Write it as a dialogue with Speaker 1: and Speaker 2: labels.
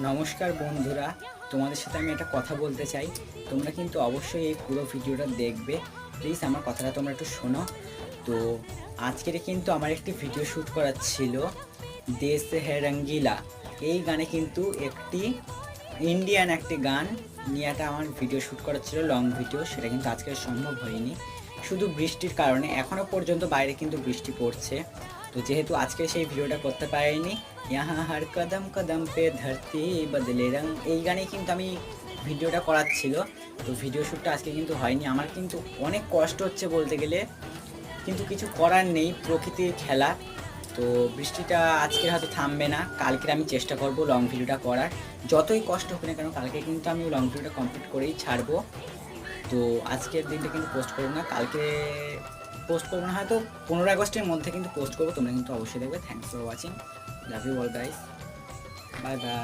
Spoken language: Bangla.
Speaker 1: নমস্কার বন্ধুরা, তোমাদের সাথে আমি একটা কথা বলতে চাই। তোমরা কিন্তু অবশ্যই এই পুরো ভিডিওটা দেখবে। প্লিজ আমার কথাটা তোমরা একটু শোনো। তো আজকের কিন্তু আমার একটি ভিডিও শ্যুট করার ছিল, দেশ হে রঙ্গিলা। এই গানে কিন্তু একটি ইন্ডিয়ান একটি গান নিয়ে একটা আমার ভিডিও শ্যুট করার ছিল, লং ভিডিও। সেটা কিন্তু আজকে সম্ভব হয়নি শুধু বৃষ্টির কারণে। এখনও পর্যন্ত বাইরে কিন্তু বৃষ্টি পড়ছে। তো যেহেতু আজকে সেই ভিডিওটা করতে পারিনি, ইহা হর কদম কদম পে ধরতি বদলে রং, এই গানেই কিন্তু আমি ভিডিওটা করার ছিল। তো ভিডিও শ্যুটটা আজকে কিন্তু হয়নি। আমার কিন্তু অনেক কষ্ট হচ্ছে বলতে গেলে, কিন্তু কিছু করার নেই, প্রকৃতির খেলা। তো বৃষ্টিটা আজকে হয়তো থামবে না, কালকে আমি চেষ্টা করব লং ভিডিওটা করার। যতই কষ্ট হোক না কেন, কালকে কিন্তু আমি লং ভিডিওটা কমপ্লিট করেই ছাড়বো। তো আজকের দিনটা কিন্তু পোস্ট করবো না, কালকে পোস্ট করবো না, হয়তো 15 আগস্টের মধ্যে কিন্তু পোস্ট করবো। তোমরা কিন্তু অবশ্যই দেখবে। Thanks for watching, love you all guys, bye by.